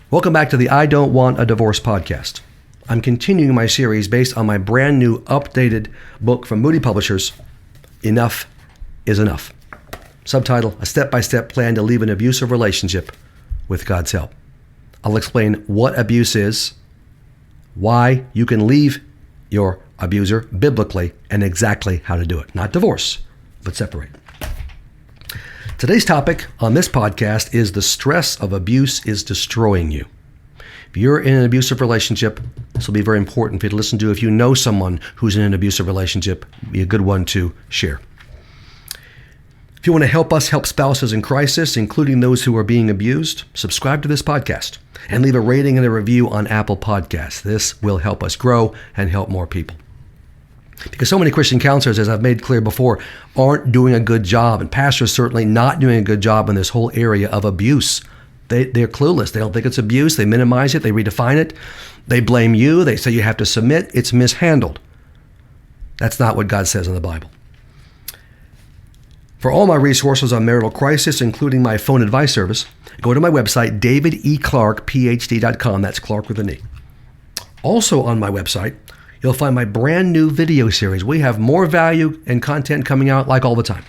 Welcome back to the I Don't Want a Divorce podcast. I'm continuing my series based on my brand new updated book from Moody Publishers, Enough is Enough. Subtitle, A Step-by-Step Plan to Leave an Abusive Relationship with God's Help. I'll explain what abuse is, why you can leave your abuser biblically, and exactly how to do it. Not divorce, but separate. Today's topic on this podcast is the stress of abuse is destroying you. If you're in an abusive relationship, this will be very important for you to listen to. If you know someone who's in an abusive relationship, it'll be a good one to share. If you want to help us help spouses in crisis, including those who are being abused, subscribe to this podcast and leave a rating and a review on Apple Podcasts. This will help us grow and help more people. Because so many Christian counselors, as I've made clear before, aren't doing a good job, and pastors certainly not doing a good job in this whole area of abuse. They're clueless. They don't think it's abuse. They minimize it. They redefine it. They blame you. They say you have to submit. It's mishandled. That's not what God says in the Bible. For all my resources on marital crisis, including my phone advice service, go to my website, davideclarkephd.com. That's Clarke with an E. Also on my website, you'll find my brand new video series. We have more value and content coming out like all the time.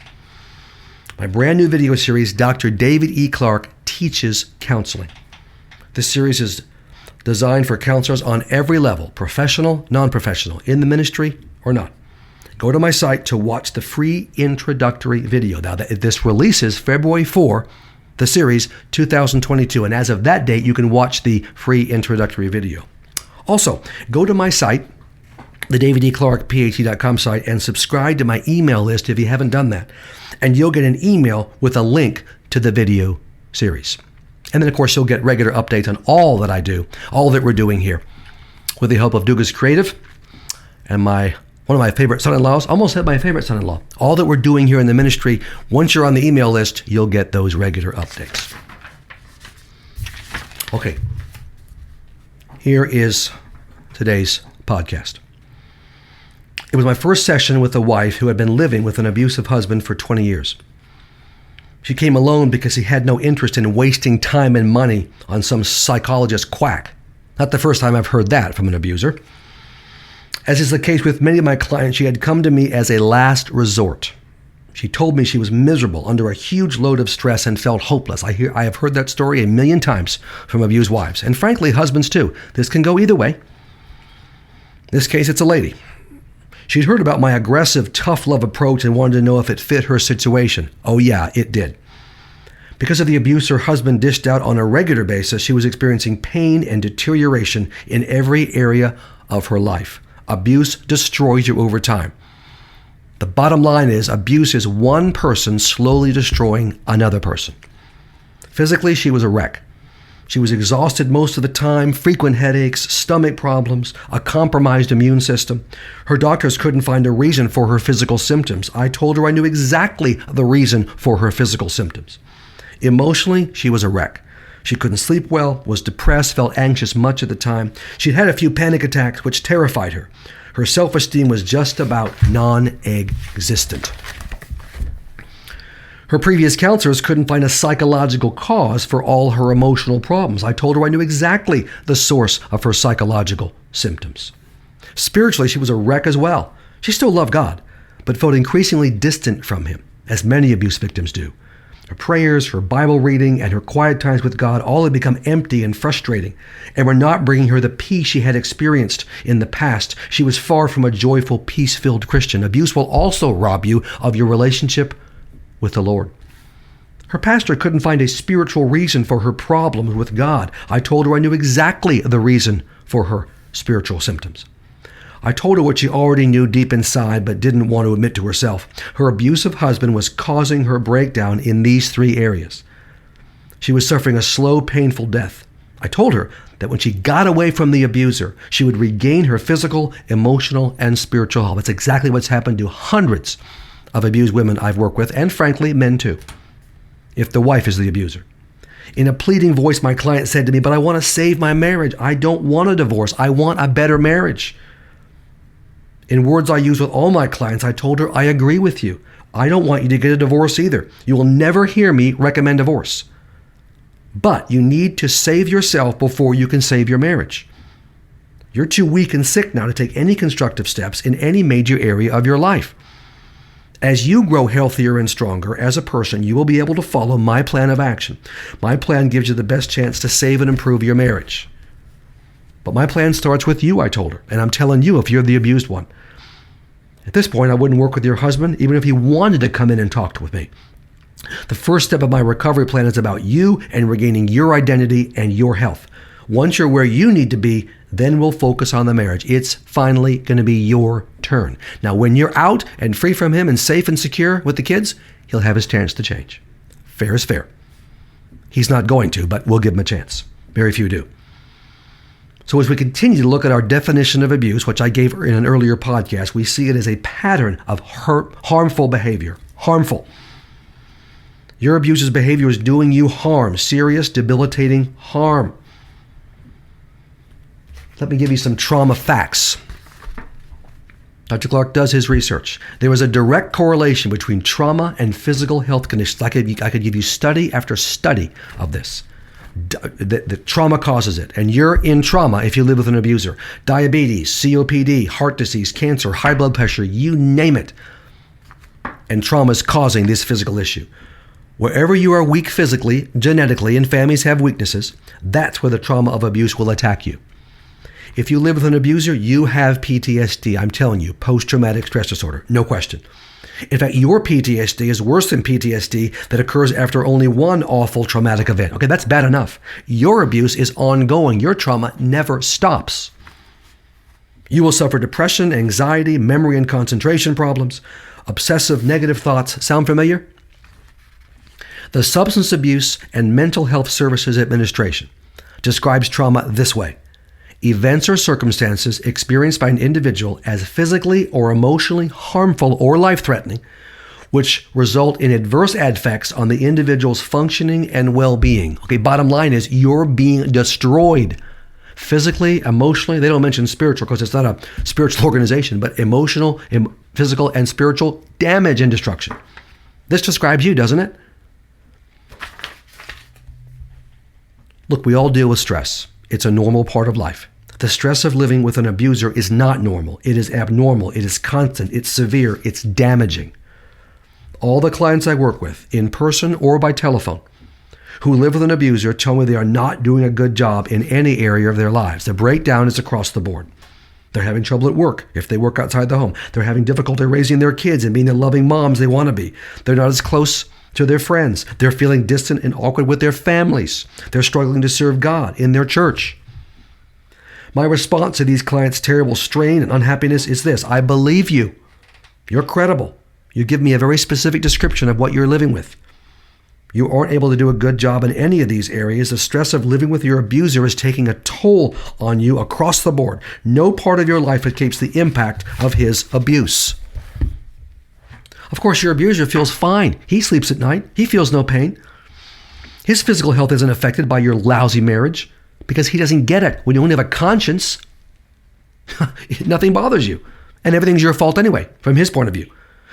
My brand new video series, Dr. David E. Clarke Teaches Counseling. This series is designed for counselors on every level, professional, non-professional, in the ministry or not. Go to my site to watch the free introductory video. Now, this releases February 4, the series 2022, and as of that date, you can watch the free introductory video. Also, go to my site, the davideclarkephd.com site, and subscribe to my email list if you haven't done that. And you'll get an email with a link to the video series. And then, of course, you'll get regular updates on all that I do, all that we're doing here. With the help of Dugas Creative and one of my favorite son-in-laws, almost had my favorite son-in-law. All that we're doing here in the ministry, once you're on the email list, you'll get those regular updates. Okay. Here is today's podcast. It was my first session with a wife who had been living with an abusive husband for 20 years. She came alone because he had no interest in wasting time and money on some psychologist quack. Not the first time I've heard that from an abuser. As is the case with many of my clients, she had come to me as a last resort. She told me she was miserable under a huge load of stress and felt hopeless. I have heard that story a million times from abused wives, and frankly, husbands too. This can go either way. In this case, it's a lady. She'd heard about my aggressive, tough love approach and wanted to know if it fit her situation. Oh yeah, it did. Because of the abuse her husband dished out on a regular basis, she was experiencing pain and deterioration in every area of her life. Abuse destroys you over time. The bottom line is, abuse is one person slowly destroying another person. Physically, she was a wreck. She was exhausted most of the time, frequent headaches, stomach problems, a compromised immune system. Her doctors couldn't find a reason for her physical symptoms. I told her I knew exactly the reason for her physical symptoms. Emotionally, she was a wreck. She couldn't sleep well, was depressed, felt anxious much of the time. She'd had a few panic attacks, which terrified her. Her self-esteem was just about non-existent. Her previous counselors couldn't find a psychological cause for all her emotional problems. I told her I knew exactly the source of her psychological symptoms. Spiritually, she was a wreck as well. She still loved God, but felt increasingly distant from him, as many abuse victims do. Her prayers, her Bible reading, and her quiet times with God all had become empty and frustrating, and were not bringing her the peace she had experienced in the past. She was far from a joyful, peace-filled Christian. Abuse will also rob you of your relationship with the Lord. Her pastor couldn't find a spiritual reason for her problems with God. I told her I knew exactly the reason for her spiritual symptoms. I told her what she already knew deep inside but didn't want to admit to herself. Her abusive husband was causing her breakdown in these three areas. She was suffering a slow, painful death. I told her that when she got away from the abuser, she would regain her physical, emotional, and spiritual health. That's exactly what's happened to hundreds of abused women I've worked with, and frankly, men too, if the wife is the abuser. In a pleading voice, my client said to me, "But I want to save my marriage. I don't want a divorce. I want a better marriage." In words I use with all my clients, I told her, "I agree with you. I don't want you to get a divorce either. You will never hear me recommend divorce. But you need to save yourself before you can save your marriage. You're too weak and sick now to take any constructive steps in any major area of your life. As you grow healthier and stronger as a person, you will be able to follow my plan of action. My plan gives you the best chance to save and improve your marriage. But my plan starts with you, I told her, and I'm telling you if you're the abused one. At this point, I wouldn't work with your husband, even if he wanted to come in and talk with me. The first step of my recovery plan is about you and regaining your identity and your health. Once you're where you need to be, then we'll focus on the marriage. It's finally going to be your turn. Now, when you're out and free from him and safe and secure with the kids, he'll have his chance to change. Fair is fair. He's not going to, but we'll give him a chance. Very few do. So as we continue to look at our definition of abuse, which I gave in an earlier podcast, we see it as a pattern of harmful behavior. Harmful. Your abuser's behavior is doing you harm, serious, debilitating harm. Let me give you some trauma facts. Dr. Clarke does his research. There is a direct correlation between trauma and physical health conditions. I could give you study after study of this. The trauma causes it. And you're in trauma if you live with an abuser. Diabetes, COPD, heart disease, cancer, high blood pressure, you name it. And trauma is causing this physical issue. Wherever you are weak physically, genetically, and families have weaknesses, that's where the trauma of abuse will attack you. If you live with an abuser, you have PTSD. I'm telling you, post-traumatic stress disorder, no question. In fact, your PTSD is worse than PTSD that occurs after only one awful traumatic event. Okay, that's bad enough. Your abuse is ongoing. Your trauma never stops. You will suffer depression, anxiety, memory and concentration problems, obsessive negative thoughts. Sound familiar? The Substance Abuse and Mental Health Services Administration describes trauma this way. Events or circumstances experienced by an individual as physically or emotionally harmful or life-threatening, which result in adverse effects on the individual's functioning and well-being. Okay, bottom line is you're being destroyed. Physically, emotionally, they don't mention spiritual because it's not a spiritual organization, but emotional, physical, and spiritual damage and destruction. This describes you, doesn't it? Look, we all deal with stress. It's a normal part of life. The stress of living with an abuser is not normal. It is abnormal. It is constant. It's severe. It's damaging. All the clients I work with, in person or by telephone, who live with an abuser tell me they are not doing a good job in any area of their lives. The breakdown is across the board. They're having trouble at work if they work outside the home. They're having difficulty raising their kids and being the loving moms they want to be. They're not as close to their friends. They're feeling distant and awkward with their families. They're struggling to serve God in their church. My response to these clients' terrible strain and unhappiness is this: I believe you. You're credible. You give me a very specific description of what you're living with. You aren't able to do a good job in any of these areas. The stress of living with your abuser is taking a toll on you across the board. No part of your life escapes the impact of his abuse. Of course, your abuser feels fine. He sleeps at night. He feels no pain. His physical health isn't affected by your lousy marriage because he doesn't get it. When you only have a conscience, nothing bothers you. And everything's your fault anyway, from his point of view.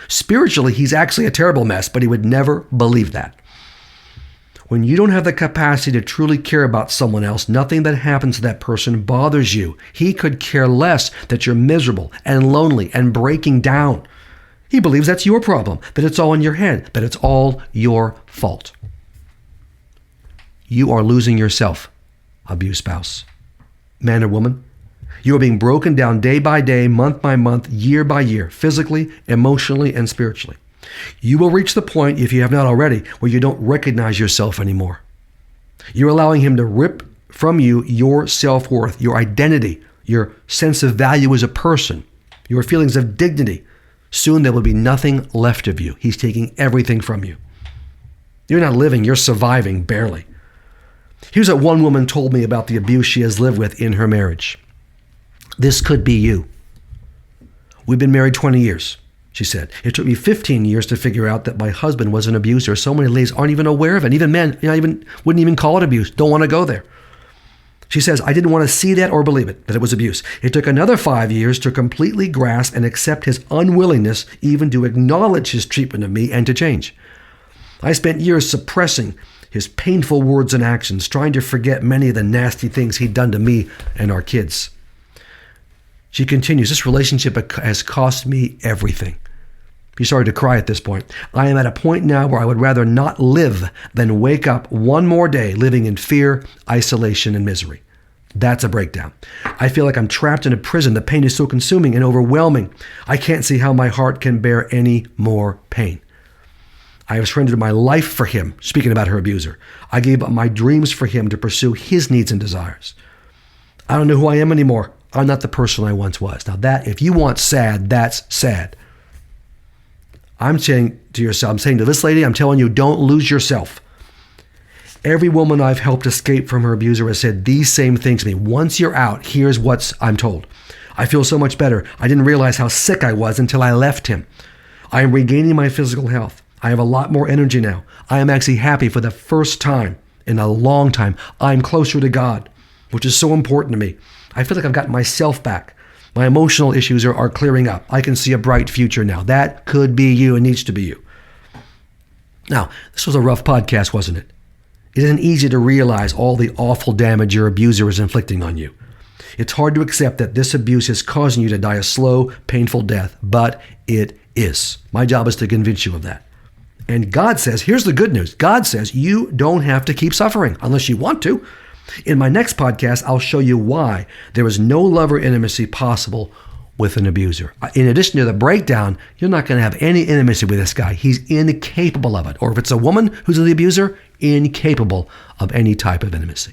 Spiritually, he's actually a terrible mess, but he would never believe that. When you don't have the capacity to truly care about someone else, nothing that happens to that person bothers you. He could care less that you're miserable and lonely and breaking down. He believes that's your problem, that it's all in your head, that it's all your fault. You are losing yourself, abused spouse. Man or woman, you are being broken down day by day, month by month, year by year, physically, emotionally, and spiritually. You will reach the point, if you have not already, where you don't recognize yourself anymore. You're allowing him to rip from you your self-worth, your identity, your sense of value as a person, your feelings of dignity. Soon there will be nothing left of you. He's taking everything from you. You're not living, you're surviving, barely. Here's what one woman told me about the abuse she has lived with in her marriage. This could be you. We've been married 20 years, she said. It took me 15 years to figure out that my husband was an abuser. So many ladies aren't even aware of it. Even men, wouldn't even call it abuse, don't want to go there. She says, I didn't want to see that or believe it, that it was abuse. It took another 5 years to completely grasp and accept his unwillingness even to acknowledge his treatment of me and to change. I spent years suppressing his painful words and actions, trying to forget many of the nasty things he'd done to me and our kids. She continues, this relationship has cost me everything. He started to cry at this point. I am at a point now where I would rather not live than wake up one more day living in fear, isolation, and misery. That's a breakdown. I feel like I'm trapped in a prison. The pain is so consuming and overwhelming. I can't see how my heart can bear any more pain. I have surrendered my life for him, speaking about her abuser. I gave up my dreams for him to pursue his needs and desires. I don't know who I am anymore. I'm not the person I once was. Now that, if you want sad, that's sad. I'm saying to this lady, I'm telling you, don't lose yourself. Every woman I've helped escape from her abuser has said these same things to me. Once you're out, here's what I'm told. I feel so much better. I didn't realize how sick I was until I left him. I am regaining my physical health. I have a lot more energy now. I am actually happy for the first time in a long time. I'm closer to God, which is so important to me. I feel like I've gotten myself back. My emotional issues are clearing up. I can see a bright future now. That could be you and needs to be you. Now, this was a rough podcast, wasn't it? It isn't easy to realize all the awful damage your abuser is inflicting on you. It's hard to accept that this abuse is causing you to die a slow, painful death, but it is. My job is to convince you of that. And God says, here's the good news. God says you don't have to keep suffering unless you want to. In my next podcast, I'll show you why there is no love or intimacy possible with an abuser. In addition to the breakdown, you're not going to have any intimacy with this guy. He's incapable of it. Or if it's a woman who's the abuser, incapable of any type of intimacy.